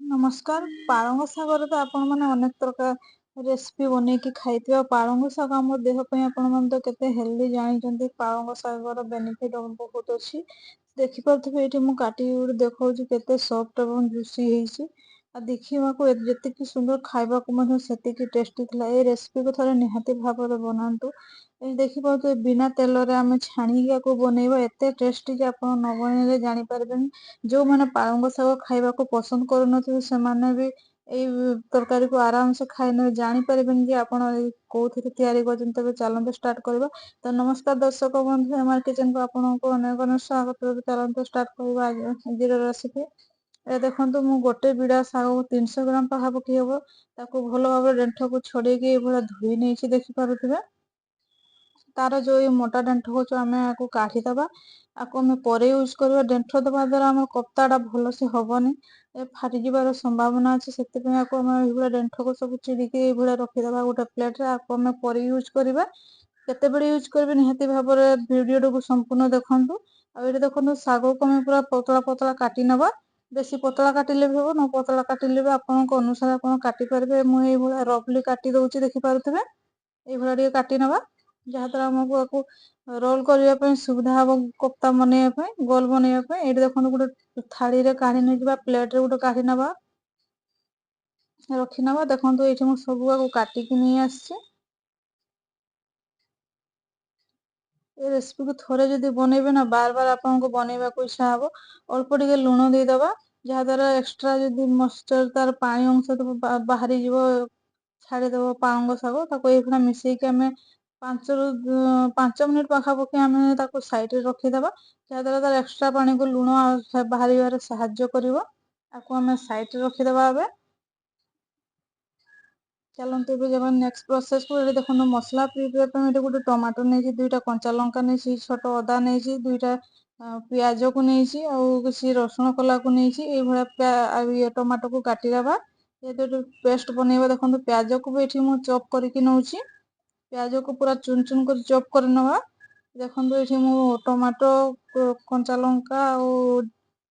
ନମସ୍କାର। ପାଳଙ୍ଗ ଶାଗରେ ତ ଆପଣମାନେ ଅନେକ ପ୍ରକାର ରେସିପି ବନେଇକି ଖାଇଥିବେ। ଆଉ ପାଳଙ୍ଗ ଶାଗ ଆମ ଦେହ ପାଇଁ ଆପଣମାନେ ତ କେତେ ହେଲ୍ଦି ଜାଣିଛନ୍ତି। ପାଳଙ୍ଗ ଶାଗର ବେନିଫିଟ ବହୁତ ଅଛି। ଦେଖିପାରୁଥିବେ ଏଇଠି ମୁଁ କାଟିକି ଗୋଟେ ଦେଖଉଛି କେତେ ସଫ୍ଟ ଏବଂ ଜୁସି ହେଇଛି। ଆଉ ଦେଖିବାକୁ ଯେତିକି ସୁନ୍ଦର ଖାଇବାକୁ ମଧ୍ୟ ସେତିକି ଟେଷ୍ଟି ଥିଲା। ଏଇ ରେସିପିକୁ ଥରେ ନିହାତି ଭାବରେ ବନାନ୍ତୁ। ଏଇ ଦେଖିପାରୁଥିବେ ବିନା ତେଲରେ ଆମେ ଛାଣିକି ଆକୁ ବନେଇବା ଏତେ ଟେଷ୍ଟି ଯେ ଆପଣ ନ ବନେଇଲେ ଜାଣିପାରିବେନି। ଯୋଉମାନେ ପାଳଙ୍ଗ ଶାଗ ଖାଇବାକୁ ପସନ୍ଦ କରୁନଥିବେ ସେମାନେ ବି ଏଇ ତରକାରୀକୁ ଆରାମସେ ଖାଇନେବେ, ଜାଣିପାରିବେନି ଯେ ଆପଣ କୋଉଥିରେ ତିଆରି କରିଛନ୍ତି। ତେବେ ଚାଲନ୍ତୁ ଷ୍ଟାର୍ଟ କରିବା। ତ ନମସ୍କାର ଦର୍ଶକ ବନ୍ଧୁ, ଏମାର କିଚେନକୁ ଆପଣଙ୍କୁ ଅନେକ ଅନେକ ସ୍ୱାଗତ। ଚାଲନ୍ତୁ ଷ୍ଟାର୍ଟ କରିବା ଆଜିର ରେସିପି। ଏ ଦେଖନ୍ତୁ ମୁଁ ଗୋଟେ ବିଡା ଶାଗକୁ 300 ଗ୍ରାମ ପାଖାପାଖି ହବ ତାକୁ ଭଲ ଭାବରେ ଡେଣ୍ଠକୁ ଛଡେଇକି ଏଇଭଳିଆ ଧୋଇ ନେଇଛି। ଦେଖିପାରୁଥିବେ ତାର ଯୋଉ ମୋଟା ଡେଣ୍ଠ ହଉଛି ଆମେ ଆକୁ କାଢିଦବା। ଆକୁ ଆମେ ପରେ ୟୁଜ କରିବା। ଡେଣ୍ଠ ଦବା ଦ୍ଵାରା ଆମର କପ୍ତା ଟା ଭଲସେ ହବନି, ଫାଟିଯିବାର ସମ୍ଭାବନା ଅଛି। ସେଥିପାଇଁ ଆକୁ ଆମେ ଏଇଭଳିଆ ଡେଣ୍ଠକୁ ସବୁ ଚିରିକି ଏଇଭଳିଆ ରଖିଦବା ଗୋଟେ ପ୍ଲେଟରେ। ଆକୁ ଆମେ ପରେ ୟୁଜ କରିବା। କେତେବେଳେ ୟୁଜ କରିବେ ନିହାତି ଭାବରେ ଭିଡିଓଟିକୁ ସମ୍ପୂର୍ଣ୍ଣ ଦେଖନ୍ତୁ। ଆଉ ଏଇଠି ଦେଖନ୍ତୁ ଶାଗକୁ ଆମେ ପୁରା ପତଳା ପତଳା କାଟି ନବା। ବେଶୀ ପତଳା କାଟିଲେ ବି ହବ, ନ ପତଳା କାଟିଲେ ବି ଆପଣଙ୍କ ଅନୁସାରେ ଆପଣ କାଟି ପାରିବେ। ମୁଁ ଏଇଭଳିଆ ରଫଲି କାଟି ଦଉଛି, ଦେଖିପାରୁଥିବେ ଏଇଭଳିଆ ଟିକେ କାଟି ନବା। ଯାହା ଦ୍ୱାରା ଆମକୁ ଆକୁ ରୋଲ କରିବା ପାଇଁ ସୁବିଧା ହବ, କୋପ୍ତା ବନେଇବା ପାଇଁ, ଗୋଲ ବନେଇବା ପାଇଁ। ଏଇଠି ଦେଖନ୍ତୁ ଗୋଟେ ଥାଳିରେ କାଢି ନେଇଯିବା, ପ୍ଲେଟରେ ଗୋଟେ କାଢି ନବା, ରଖି ନବା। ଦେଖନ୍ତୁ ଏଇଠି ମୁଁ ସବୁ ଆକୁ କାଟିକି ନେଇ ଆସିଛି। ଏ ରେସିପିକୁ ଥରେ ଯଦି ବନେଇବେ ନା ବାର ବାର ଆପଣଙ୍କୁ ବନେଇବାକୁ ଇଚ୍ଛା ହବ। ଅଳ୍ପ ଟିକେ ଲୁଣ ଦେଇଦବା, ଯାହା ଦ୍ଵାରା ଏକ୍ସଟ୍ରା ଯଦି ମଶ୍ଚର ତାର ପାଣି ଅଂଶ ବାହାରି ଯିବ, ଛାଡିଦବ ପାଳଙ୍ଗ ଶାଗ। ତାକୁ ଏଇଭଳିଆ ମିଶେଇକି ଆମେ 5 ମିନିଟ ପାଖାପାଖି ଆମେ ତାକୁ ସାଇଡରେ ରଖିଦବା। ଯାହାଦ୍ୱାରା ତାର ଏକ୍ସଟ୍ରା ପାଣିକୁ ଲୁଣ ବାହାରିବାରେ ସାହାଯ୍ୟ କରିବ। ଆକୁ ଆମେ ସାଇଡରେ ରଖିଦବା ଏବେ। ଚାଲନ୍ତୁ ଏବେ ଯିବା ନେକ୍ସଟ ପ୍ରୋସେସକୁ। ଏଠି ଦେଖନ୍ତୁ ମସଲା ପ୍ରିପେୟାର ପାଇଁ ଏଠି ଗୋଟେ ଟମାଟୋ ନେଇଛି, 2ଟା କଞ୍ଚା ଲଙ୍କା ନେଇଛି, ଛୋଟ ଅଦା ନେଇଛି, 2ଟା ପିଆଜକୁ ନେଇଛି, ଆଉ କିଛି ରସୁଣ କୋଲାକୁ ନେଇଛି। ଏଇଭଳିଆ ଟମାଟୋକୁ କାଟିଦବା। ଯେହେତୁ ପେଷ୍ଟ ବନେଇବା, ଦେଖନ୍ତୁ ପିଆଜକୁ ବି ଏଠି ମୁଁ ଚପ୍ କରିକି ନଉଛି। ପିଆଜକୁ ପୁରା ଚୁନ ଚୁନ କରି ଚପ୍ କରି ନବା। ଦେଖନ୍ତୁ ଏଠି ମୁଁ ଟମାଟୋ, କଞ୍ଚା ଲଙ୍କା ଆଉ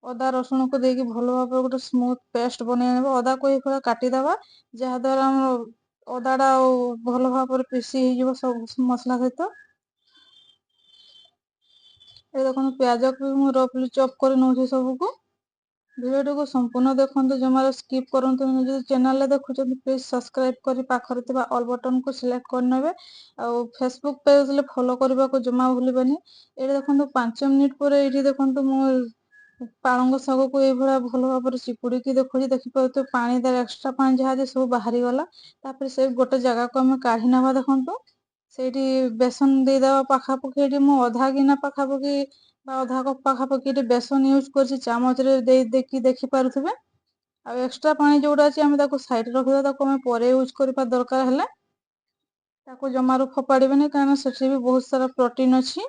ଅଦା ରସୁଣକୁ ଦେଇକି ଭଲ ଭାବରେ ଗୋଟେ ସ୍ମୁଥ ପେଷ୍ଟ ବନେଇ ନେବା। ଅଦାକୁ ଏଇଭଳିଆ କାଟିଦବା, ଯାହା ଦ୍ୱାରା ଆମର ଅଦା ଟା ଆଉ ଭଲ ଭାବରେ ପେଶି ହେଇଯିବ ସବୁ ମସଲା ସହିତ। ଏ ଦେଖନ୍ତୁ ପିଆଜକୁ ବି ମୁଁ ରଫଲି ଚପ୍ କରି ନଉଛି ସବୁକୁ। ଭିଡିଓଟିକୁ ସମ୍ପୂର୍ଣ୍ଣ ଦେଖନ୍ତୁ, ଜମାରୁ ସ୍କିପ୍ କରନ୍ତୁନି। ଯଦି ଚ୍ୟାନେଲରେ ଦେଖୁଛନ୍ତି ପ୍ଲିଜ ସବସ୍କ୍ରାଇବ କରି ପାଖରେ ଥିବା ଅଲ ବଟନକୁ ସିଲେକ୍ଟ କରିନେବେ। ଆଉ ଫେସବୁକ ପେଜରେ ଫଲୋ କରିବାକୁ ଜମା ଭୁଲିବେନି। ଏଇଠି ଦେଖନ୍ତୁ 5 ମିନିଟ ପରେ ଏଇଠି ଦେଖନ୍ତୁ ମୁଁ ପାଳଙ୍ଗ ଶାଗକୁ ଏଇଭଳିଆ ଭଲ ଭାବରେ ଚିପୁଡିକି ଦେଖୁଛି। ଦେଖିପାରୁଥିବେ ପାଣି ତାର ଏକ୍ସଟ୍ରା ପାଣି ଯାହା ସବୁ ବାହାରିଗଲା। ତାପରେ ସେ ଗୋଟେ ଜାଗାକୁ ଆମେ କାଢି ନବା। ଦେଖନ୍ତୁ ସେଇଠି ବେସନ ଦେଇଦବା ପାଖାପାଖି। ଏଠି ମୁଁ ଅଧା ଗିନା ପାଖାପାଖି ବା ଅଧା କପ୍ ପାଖାପାଖି ଏଠି ବେସନ ୟୁଜ କରିଛି, ଚାମଚରେ ଦେଇକି ଦେଖି ପାରୁଥିବେ। ଆଉ ଏକ୍ସଟ୍ରା ପାଣି ଯୋଉଟା ଅଛି ଆମେ ତାକୁ ସାଇଡରେ ରଖିବା। ତାକୁ ଆମେ ପରେ ୟୁଜ କରିବା ଦରକାର ହେଲେ। ତାକୁ ଜମାରୁ ଫୋପାଡିବେନି, କାରଣ ସେଠି ବି ବହୁତ ସାରା ପ୍ରୋଟିନ ଅଛି।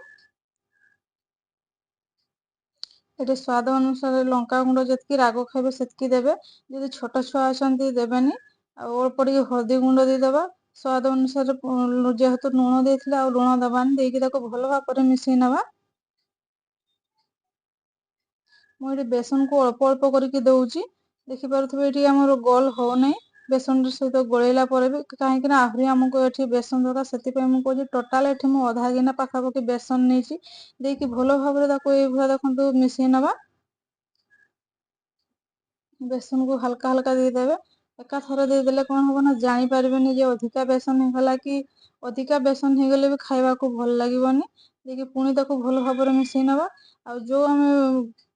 ଏଠି ସ୍ଵାଦ ଅନୁସାରେ ଲଙ୍କାଗୁଣ୍ଡ ଯେତିକି ରାଗ ଖାଇବେ ସେତିକି ଦେବେ। ଯଦି ଛୋଟ ଛୁଆ ଅଛନ୍ତି ଦେବେନି। ଆଉ ଅଳ୍ପ ଟିକେ ହଳଦୀ ଗୁଣ୍ଡ ଦେଇଦବା। ସ୍ୱାଦ ଅନୁସାରେ ଯେହେତୁ ଲୁଣ ଦେଇଥିଲେ ଆଉ ଲୁଣ ଦବାନି, ଦେଇକି ତାକୁ ଭଲ ଭାବରେ ମିଶେଇ ନବା। ମୁଁ ଏଠି ବେସନକୁ ଅଳ୍ପ ଅଳ୍ପ କରିକି ଦଉଛି। ଦେଖିପାରୁଥିବେ ଏଠି ଆମର ଗୋଲ ହଉନାହିଁ। ବେସନ ସହିତ ଗୋଳେଇଲା ପରେ ବି, କାହିଁକି ନା ଆହୁରି ଆମକୁ ଏଠି ବେସନ ଦରକାର। ସେଥିପାଇଁ ମୁଁ କହୁଛି ଟୋଟାଲ ଏଠି ମୁଁ ଅଧା ଗିନା ପାଖାପାଖି ବେସନ ନେଇଛି। ଦେଇକି ଭଲ ଭାବରେ ତାକୁ ଏଇଭଳିଆ ଦେଖନ୍ତୁ ମିଶେଇ ନବା। ବେସନକୁ ହାଲକା ହାଲକା ଦେଇଦେବେ। ଏକା ଥରେ ଦେଇଦେଲେ କଣ ହବ ନା ଜାଣିପାରିବେନି ଯେ ଅଧିକା ବେସନ ହେଇଗଲା କି ଅଧିକା ବେସନ ହେଇଗଲେ ବି ଖାଇବାକୁ ଭଲ ଲାଗିବନି। ଦେଇକି ପୁଣି ତାକୁ ଭଲ ଭାବରେ ମିଶେଇ ନବା। ଆଉ ଯୋଉ ଆମେ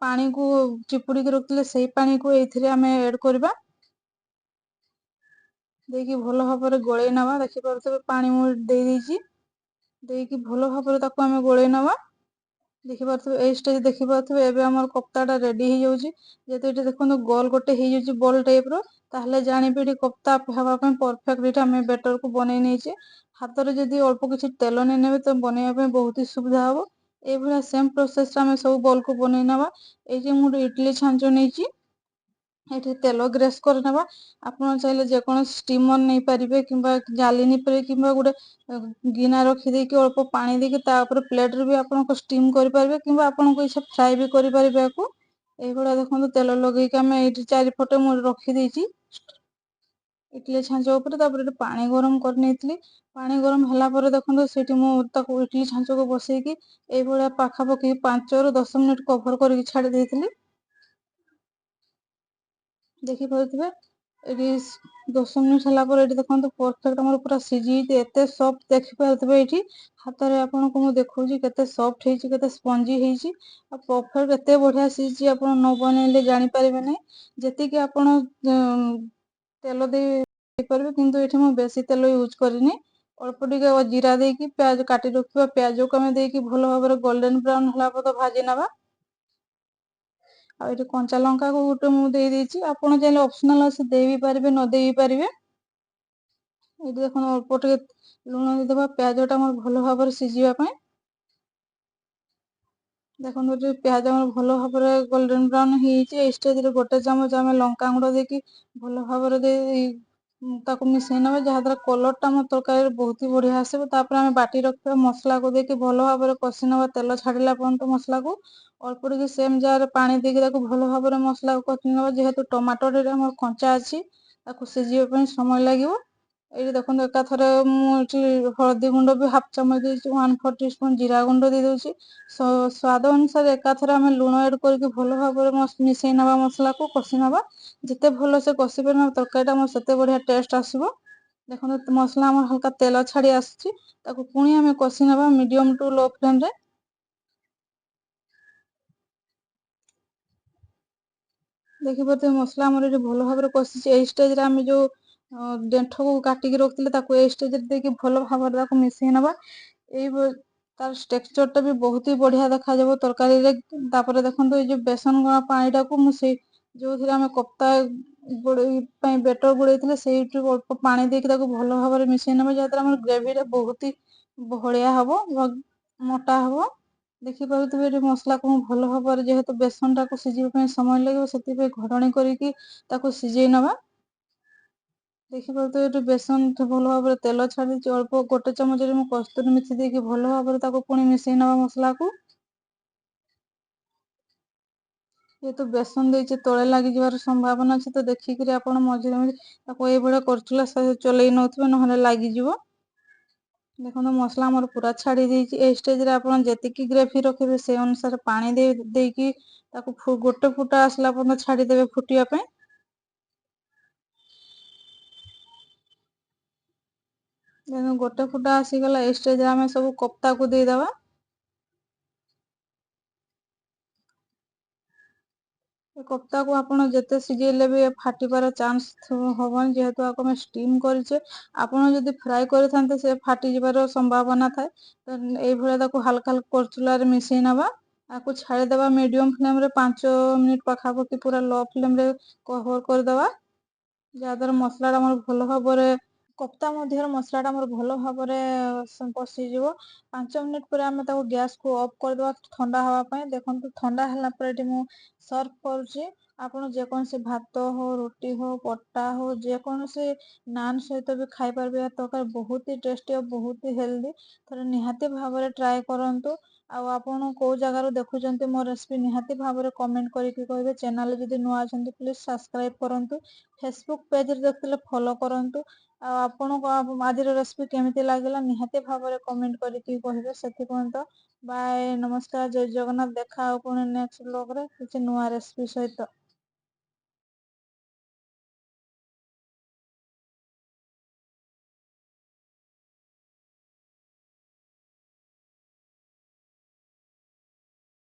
ପାଣିକୁ ଚିପୁଡିକି ରଖିଥିଲେ ସେଇ ପାଣିକୁ ଏଇଥିରେ ଆମେ ଏଡ କରିବା। ଦେଇକି ଭଲ ଭାବରେ ଗୋଳେଇ ନବା। ଦେଖିପାରୁଥିବେ ପାଣି ମୁଁ ଦେଇ ଦେଇଛି। ଦେଇକି ଭଲ ଭାବରେ ତାକୁ ଆମେ ଗୋଳେଇ ନବା। ଦେଖିପାରୁଥିବେ ଏଇ ଷ୍ଟେଜ ଦେଖିପାରୁଥିବେ ଏବେ ଆମର କପ୍ତା ଟା ରେଡି ହେଇଯାଉଛି। ଯେହେତୁ ଏଠି ଦେଖନ୍ତୁ ଗୋଲ ଗୋଟେ ହେଇଯାଉଛି ବଲ ଟାଇପ ର, ତାହେଲେ ଜାଣିବେ ଏଠି କପ୍ତା ହେବା ପାଇଁ ପରଫେକ୍ଟ ଏଠି ଆମେ ବେଟର କୁ ବନେଇ ନେଇଛେ। ହାତରେ ଯଦି ଅଳ୍ପ କିଛି ତେଲ ନେଇ ନେବେ ତ ବନେଇବା ପାଇଁ ବହୁତ ହି ସୁବିଧା ହବ। ଏଇଭଳିଆ ସେମ ପ୍ରୋସେସ ରେ ଆମେ ସବୁ ବଲକୁ ବନେଇ ନବା। ଏଇ ଯେ ମୁଁ ଗୋଟେ ଇଟିଲି ଛାଞ୍ଚ ନେଇଛି। ଏଠି ତେଲ ଗ୍ରେସ୍ କରିନେବା। ଆପଣ ଚାହିଁଲେ ଯେକୌଣସି ଷ୍ଟିମର ନେଇପାରିବେ, କିମ୍ବା ଜାଲି କିମ୍ବା ଗୋଟେ ଗିନା ରଖିଦେଇକି ଅଳ୍ପ ପାଣି ଦେଇକି ତା ଉପରେ ପ୍ଲେଟରେ ବି ଆପଣଙ୍କ ଷ୍ଟିମ କରିପାରିବେ, କିମ୍ବା ଆପଣଙ୍କ ଇଚ୍ଛା ଫ୍ରାଏ ବି କରିପାରିବେ ଆକୁ। এইଭଳିଆ ଦେଖନ୍ତୁ ତେଲ ଲଗେଇକି ଆମେ ଏଇଠି ଚାରିପଟେ ମୁଁ ରଖିଦେଇଛି ଇଟିଲି ଛାଞ୍ଚ ଉପରେ। ତାପରେ ଏଠି ପାଣି ଗରମ କରି ନେଇଥିଲି। ପାଣି ଗରମ ହେଲା ପରେ ଦେଖନ୍ତୁ ସେଇଠି ମୁଁ ତାକୁ ଇଟିଲି ଛାଞ୍ଚକୁ ବସେଇକି ଏଇଭଳିଆ ପାଖାପାଖି 5 ରୁ 10 ମିନିଟ କଭର କରିକି ଛାଡି ଦେଇଥିଲି। ଦେଖିପାରୁଥିବେ ଏଠି 10 ମିନିଟ ହେଲା ପରେ ଏଠି ଦେଖନ୍ତୁ ପରଫେକ୍ଟ ଆମର ପୁରା ସିଝିଯାଇଛି। ଏତେ ସଫ୍ଟ ଦେଖିପାରୁଥିବେ ଏଇଠି ହାତରେ ଆପଣଙ୍କୁ ମୁଁ ଦେଖଉଛି କେତେ ସଫ୍ଟ ହେଇଛି, କେତେ ସ୍ପଞ୍ଜି ହେଇଛି। ଆଉ ପରଫେକ୍ଟ ଏତେ ବଢିଆ ସିଝିଛି ଆପଣ ନ ବନେଇଲେ ଜାଣିପାରିବେ ନାହିଁ। ଯେତିକି ଆପଣ ତେଲ ଦେଇପାରିବେ, କିନ୍ତୁ ଏଠି ମୁଁ ବେଶୀ ତେଲ ୟୁଜ କରିନି। ଅଳ୍ପ ଟିକେ ଜିରା ଦେଇକି ପିଆଜ କାଟି ରଖିଥିବା ପିଆଜକୁ ଆମେ ଦେଇକି ଭଲ ଭାବରେ ଗୋଲ୍ଡେନ ବ୍ରାଉନ ହେଲା ପର୍ଯ୍ୟନ୍ତ ଭାଜି ନେବା। ଆଉ ଏଠି କଞ୍ଚା ଲଙ୍କା କୁ ଗୋଟେ ମୁଁ ଦେଇ ଦେଇଛି। ଆପଣ ଚାହିଁଲେ ଅପସନାଲ ଅଛି ଦେଇ ବି ପାରିବେ ନ ଦେଇ ବି ପାରିବେ। ଏଇଠି ଦେଖନ୍ତୁ ଅଳ୍ପ ଟିକେ ଲୁଣ ଦେଇଦବା ପିଆଜ ଟା ଆମର ଭଲ ଭାବରେ ସିଝିବା ପାଇଁ। ଦେଖନ୍ତୁ ଏଠି ପିଆଜ ଆମର ଭଲ ଭାବରେ ଗୋଲ୍ଡେନ ବ୍ରାଉନ ହେଇଯାଇଛି। ଏଇ ଷ୍ଟେଜରେ ଗୋଟେ ଚାମଚ ଆମେ ଲଙ୍କା ଗୁଣ୍ଡ ଦେଇକି ଭଲ ଭାବରେ ତାକୁ ମିଶେଇ ନେବା, ଯାହା ଦ୍ୱାରା କଲର ଟା ଆମ ତରକାରୀରେ ବହୁତ ହି ବଢିଆ ଆସିବ। ତାପରେ ଆମେ ବାଟି ରଖିଥିବା ମସଲାକୁ ଦେଇକି ଭଲ ଭାବରେ କଷି ନେବା ତେଲ ଛାଡିଲା ପର୍ଯ୍ୟନ୍ତ ମସଲାକୁ। ଅଳ୍ପ ଟିକେ ସେମ ଜାଗାରେ ପାଣି ଦେଇକି ତାକୁ ଭଲ ଭାବରେ ମସଲାକୁ କଷି ନେବା। ଯେହେତୁ ଟମାଟୋ ରେ ଆମର କଞ୍ଚା ଅଛି ତାକୁ ସିଝିବା ପାଇଁ ସମୟ ଲାଗିବ। ଏଇଠି ଦେଖନ୍ତୁ ଏକାଥରେ ମୁଁ ଏଠି ହଳଦୀ ଗୁଣ୍ଡ ବି ହାଫ ଚାମଚ ଦେଇଛି, 1/4 ଟିସ୍ପୁନ ଜିରା ଗୁଣ୍ଡ ଦେଇ ଦଉଛି। ସ୍ଵାଦ ଅନୁସାରେ ଏକାଥରେ ଆମେ ଲୁଣ ଆଡ କରିକି ଭଲ ଭାବରେ ମିଶେଇ ନବା, ମସଲାକୁ କଷି ନବା। ଯେତେ ଭଲ ସେ କଷି ପାରିବା ତରକାରୀ ଟା ଆମର ସେତେ ବଢିଆ ଟେଷ୍ଟ ଆସିବ। ଦେଖନ୍ତୁ ମସଲା ଆମର ହାଲକା ତେଲ ଛାଡି ଆସିଛି। ତାକୁ ପୁଣି ଆମେ କଷି ନେବା ମିଡିୟମ ଟୁ ଲୋ ଫ୍ଲେମ ରେ। ଦେଖିପାରୁଥିବେ ମସଲା ଆମର ଏଠି ଭଲ ଭାବରେ କଷିଛି। ଏଇ ଷ୍ଟେଜରେ ଆମେ ଯୋଉ ଡେଣ୍ଠକୁ କାଟିକି ରଖିଥିଲେ ତାକୁ ଏଇ ଷ୍ଟେଜରେ ଦେଇକି ଭଲ ଭାବରେ ତାକୁ ମିଶେଇ ନବା। ଏଇ ତାର ଟେକ୍ସଚର ଟା ବି ବହୁତ ହି ବଢିଆ ଦେଖାଯିବ ତରକାରୀରେ। ତାପରେ ଦେଖନ୍ତୁ ଏଇ ଯୋଉ ବେସନ ପାଣି ଟାକୁ ମୁଁ ସେଇ ଯୋଉଥିରେ ଆମେ କପ୍ତା ଗୋଳେଇ ପାଇଁ ବେଟର ଗୋଳେଇଥିଲେ ସେଇଠୁ ଅଳ୍ପ ପାଣି ଦେଇକି ତାକୁ ଭଲ ଭାବରେ ମିଶେଇ ନେବା, ଯାହାଦ୍ୱାରା ଆମର ଗ୍ରେଭି ଟା ବହୁତ ହି ବହଳିଆ ହବ, ମୋଟା ହବ। ଦେଖିପାରୁଥିବେ ଏଠି ମସଲାକୁ ମୁଁ ଭଲ ଭାବରେ, ଯେହେତୁ ବେସନ ଟାକୁ ସିଝିବା ପାଇଁ ସମୟ ଲାଗିବ ସେଥିପାଇଁ ଘୋଡଣି କରିକି ତାକୁ ସିଝେଇ ନବା। ଦେଖିପାରୁଥିବେ ଏଠି ବେସନ ଭଲ ଭାବରେ ତେଲ ଛାଡିଛି। ଅଳ୍ପ ଗୋଟେ ଚାମଚରେ ମୁଁ କସ୍ତୁରୀ ମେଥି ଦେଇକି ଭଲ ଭାବରେ ତାକୁ ପୁଣି ମିଶେଇ ନବା ମସଲାକୁ। ଯେହେତୁ ବେସନ ଦେଇଛି ତଳେ ଲାଗିଯିବାର ସମ୍ଭାବନା ଅଛି, ତ ଦେଖିକିରି ଆପଣ ମଝିରେ ମଝିରେ ତାକୁ ଏଇଭଳିଆ କରୁଥିଲା ଚଲେଇ ନଉଥିବେ ନହେଲେ ଲାଗିଯିବ। ଦେଖନ୍ତୁ ମସଲା ଆମର ପୁରା ଛାଡି ଦେଇଛି। ଏଇ ଷ୍ଟେଜ ରେ ଆପଣ ଯେତିକି ଗ୍ରେଭି ରଖିବେ ସେଇ ଅନୁସାରେ ପାଣି ଦେଇକି ତାକୁ ଗୋଟେ ଫୁଟା ଆସିଲା ପର୍ଯ୍ୟନ୍ତ ଛାଡିଦେବେ ଫୁଟିବା ପାଇଁ। ଗୋଟେ ଫୁଟା ଆସିଗଲା, ଏଇ ଷ୍ଟେଜରେ ଆମେ ସବୁ କପ୍ତାକୁ ଦେଇଦବା। ଏ କପ୍ତାକୁ ଆପଣ ଯେତେ ସିଝେଇଲେ ବି ଫାଟିବାର ଚାନ୍ସ ହବନି, ଯେହେତୁ ଆକୁ ଆମେ ଷ୍ଟିମ କରିଛେ। ଆପଣ ଯଦି ଫ୍ରାଏ କରିଥାନ୍ତେ ସେ ଫାଟି ଯିବାର ସମ୍ଭାବନା ଥାଏ। ତ ଏଇଭଳିଆ ତାକୁ ହାଲକା ହାଲକା କରଚୁଲାରେ ମିଶେଇ ନବା। ଆକୁ ଛାଡିଦବା ମିଡିୟମ ଫ୍ଲେମ ରେ 5 ମିନିଟ ପାଖାପାଖି ପୁରା ଲୋ ଫ୍ଲେମ ରେ କଭର କରିଦବା। ଯାହା ଦ୍ୱାରା ମସଲା ଟା ଆମର ଭଲ ଭାବରେ କପ୍ତା ମଧ୍ୟରେ ମସଲା ଟା ଆମର ଭଲ ଭାବରେ ପଶିଯିବ। 5 ମିନିଟ ପରେ ଆମେ ତାକୁ ଗ୍ୟାସକୁ ଅଫ୍ କରିଦବା ଥଣ୍ଡା ହବା ପାଇଁ। ଦେଖନ୍ତୁ ଥଣ୍ଡା ହେଲା ପରେ ଏଠି ମୁଁ ସର୍ଭ କରୁଛି। ଆପଣ ଯେକୌଣସି ଭାତ ହଉ, ରୁଟି ହଉ, ପରଟା ହଉ, ଯେକୌଣସି ନାନ୍ ସହିତ ବି ଖାଇପାରିବେ। ତରକାରୀ ବହୁତ ହି ଟେଷ୍ଟି ଆଉ ବହୁତ ହି ହେଲ୍ଦି। ଥରେ ନିହାତି ଭାବରେ ଟ୍ରାଏ କରନ୍ତୁ। ଆଉ ଆପଣ କୋଉ ଜାଗାରୁ ଦେଖୁଛନ୍ତି ମୋ ରେସିପି ନିହାତି ଭାବରେ କମେଣ୍ଟ କରିକି କହିବେ। ଚ୍ୟାନେଲ ଯଦି ନୂଆ ଅଛନ୍ତି ପ୍ଲିଜ ସବସ୍କ୍ରାଇବ କରନ୍ତୁ। ଫେସବୁକ୍ ପେଜରେ ଦେଖୁଥିଲେ ଫଲୋ କରନ୍ତୁ। ଆଉ ଆପଣଙ୍କୁ ଆଜିର ରେସିପି କେମିତି ଲାଗିଲା ନିହାତି ଭାବରେ କମେଣ୍ଟ କରିକି କହିବେ। ସେଥିପର୍ଯ୍ୟନ୍ତ ବାଏ, ନମସ୍କାର, ଜୟ ଜଗନ୍ନାଥ। ଦେଖା ହବ ପୁଣି ନେକ୍ସଟ ବ୍ଲଗରେ କିଛି ନୂଆ ରେସିପି ସହିତ।